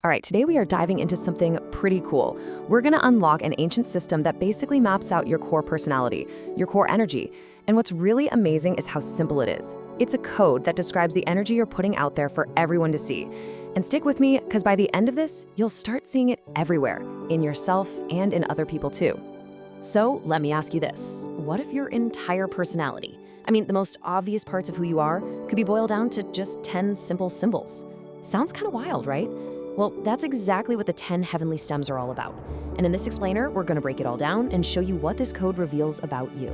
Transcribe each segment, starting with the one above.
All right, today we are diving into something pretty cool. We're gonna unlock an ancient system that basically maps out your core personality, your core energy. And what's really amazing is how simple it is. It's a code that describes the energy you're putting out there for everyone to see. And stick with me, because by the end of this, you'll start seeing it everywhere, in yourself and in other people too. So let me ask you this. What if your entire personality, the most obvious parts of who you are, could be boiled down to just 10 simple symbols? Sounds kind of wild, right? Well, that's exactly what the 10 heavenly stems are all about. And in this explainer, we're gonna break it all down and show you what this code reveals about you.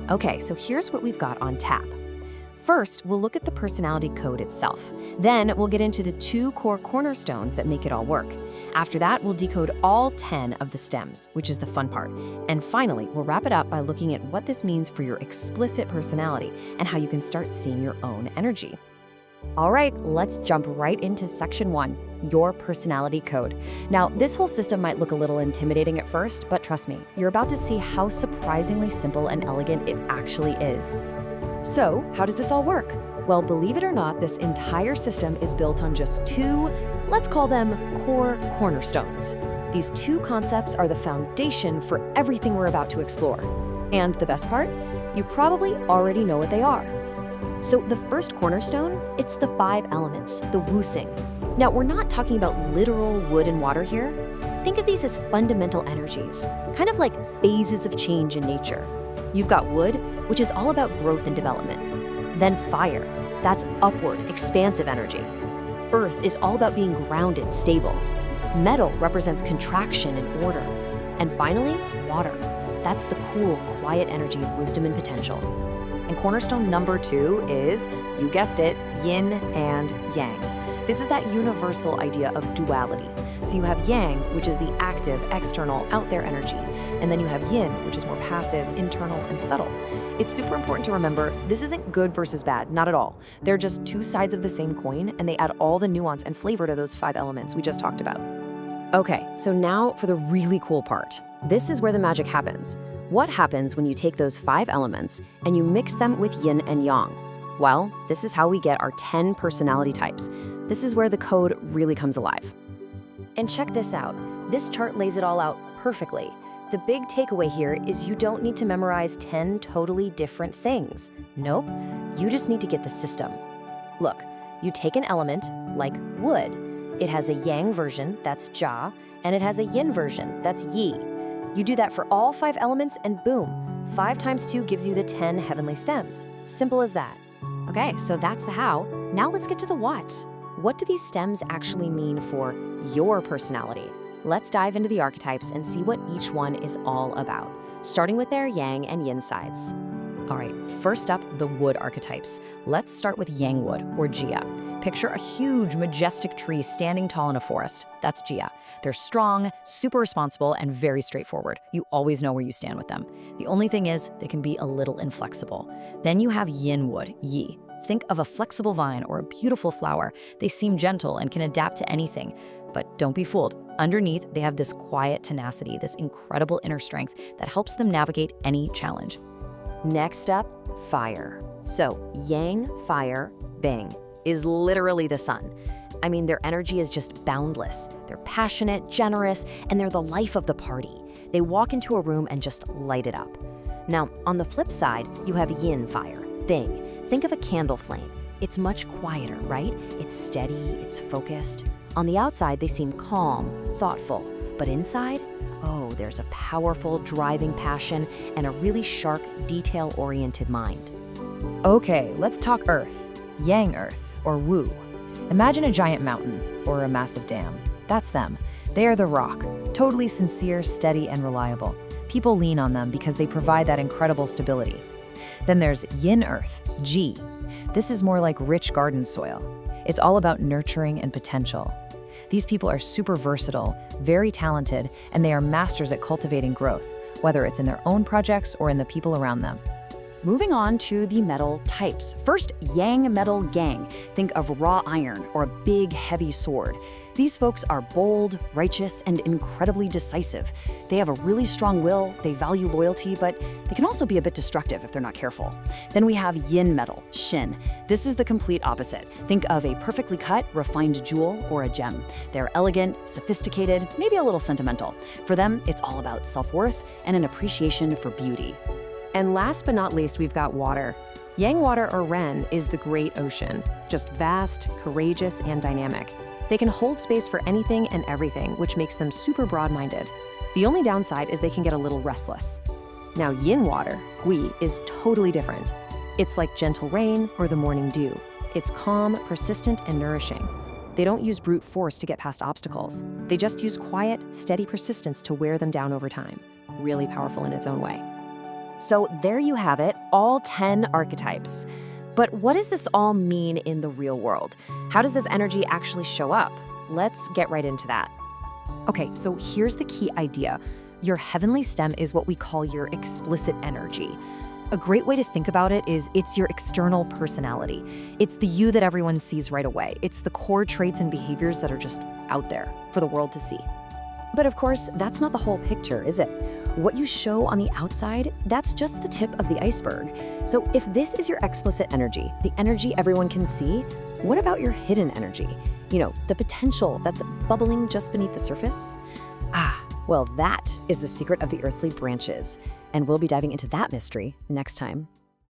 Okay, so here's what we've got on tap. First, we'll look at the personality code itself. Then we'll get into the 2 core cornerstones that make it all work. After that, we'll decode all 10 of the stems, which is the fun part. And finally, we'll wrap it up by looking at what this means for your explicit personality and how you can start seeing your own energy. All right, let's jump right into section 1, your personality code. Now, this whole system might look a little intimidating at first, but trust me, you're about to see how surprisingly simple and elegant it actually is. So, how does this all work? Well, believe it or not, this entire system is built on just 2, let's call them core cornerstones. These 2 concepts are the foundation for everything we're about to explore. And the best part? You probably already know what they are. So the first cornerstone, it's the 5 elements, the wusing. Now, we're not talking about literal wood and water here. Think of these as fundamental energies, kind of like phases of change in nature. You've got wood, which is all about growth and development. Then fire, that's upward, expansive energy. Earth is all about being grounded, stable. Metal represents contraction and order. And finally, water. That's the cool, quiet energy of wisdom and potential. And cornerstone number 2 is, you guessed it, yin and yang. This is that universal idea of duality. So you have yang, which is the active, external, out there energy. And then you have yin, which is more passive, internal, and subtle. It's super important to remember, this isn't good versus bad, not at all. They're just 2 sides of the same coin, and they add all the nuance and flavor to those 5 elements we just talked about. Okay, so now for the really cool part. This is where the magic happens. What happens when you take those 5 elements and you mix them with yin and yang? Well, this is how we get our 10 personality types. This is where the code really comes alive. And check this out. This chart lays it all out perfectly. The big takeaway here is you don't need to memorize 10 totally different things. Nope, you just need to get the system. Look, you take an element, like wood. It has a yang version, that's jia, and it has a yin version, that's yi. You do that for all 5 elements and boom, 5 times 2 gives you the 10 heavenly stems. Simple as that. Okay, so that's the how. Now let's get to the what. What do these stems actually mean for your personality? Let's dive into the archetypes and see what each one is all about, starting with their yang and yin sides. All right, first up, the wood archetypes. Let's start with yang wood, or jia. Picture a huge, majestic tree standing tall in a forest. That's jia. They're strong, super responsible, and very straightforward. You always know where you stand with them. The only thing is, they can be a little inflexible. Then you have yin wood, yi. Think of a flexible vine or a beautiful flower. They seem gentle and can adapt to anything. But don't be fooled. Underneath, they have this quiet tenacity, this incredible inner strength that helps them navigate any challenge. Next up, fire. So, yang, fire, bang, is literally the sun. Their energy is just boundless. They're passionate, generous, and they're the life of the party. They walk into a room and just light it up. Now, on the flip side, you have yin fire, bang. Think of a candle flame. It's much quieter, right? It's steady, it's focused. On the outside, they seem calm, thoughtful, but inside, there's a powerful, driving passion and a really sharp, detail-oriented mind. Okay, let's talk earth, yang earth, or wu. Imagine a giant mountain or a massive dam. That's them. They are the rock, totally sincere, steady, and reliable. People lean on them because they provide that incredible stability. Then there's yin earth, ji. This is more like rich garden soil. It's all about nurturing and potential. These people are super versatile, very talented, and they are masters at cultivating growth, whether it's in their own projects or in the people around them. Moving on to the metal types. First, yang metal gang. Think of raw iron or a big, heavy sword. These folks are bold, righteous, and incredibly decisive. They have a really strong will, they value loyalty, but they can also be a bit destructive if they're not careful. Then we have yin metal, Shin. This is the complete opposite. Think of a perfectly cut, refined jewel or a gem. They're elegant, sophisticated, maybe a little sentimental. For them, it's all about self-worth and an appreciation for beauty. And last but not least, we've got water. Yang water, or Ren, is the great ocean, just vast, courageous, and dynamic. They can hold space for anything and everything, which makes them super broad-minded. The only downside is they can get a little restless. Now, yin water, Gui, is totally different. It's like gentle rain or the morning dew. It's calm, persistent, and nourishing. They don't use brute force to get past obstacles. They just use quiet, steady persistence to wear them down over time. Really powerful in its own way. So there you have it, all 10 archetypes. But what does this all mean in the real world? How does this energy actually show up? Let's get right into that. Okay, so here's the key idea. Your heavenly stem is what we call your explicit energy. A great way to think about it is it's your external personality. It's the you that everyone sees right away. It's the core traits and behaviors that are just out there for the world to see. But of course, that's not the whole picture, is it? What you show on the outside, that's just the tip of the iceberg. So if this is your explicit energy, the energy everyone can see, what about your hidden energy? You know, the potential that's bubbling just beneath the surface? Well, that is the secret of the earthly branches. And we'll be diving into that mystery next time.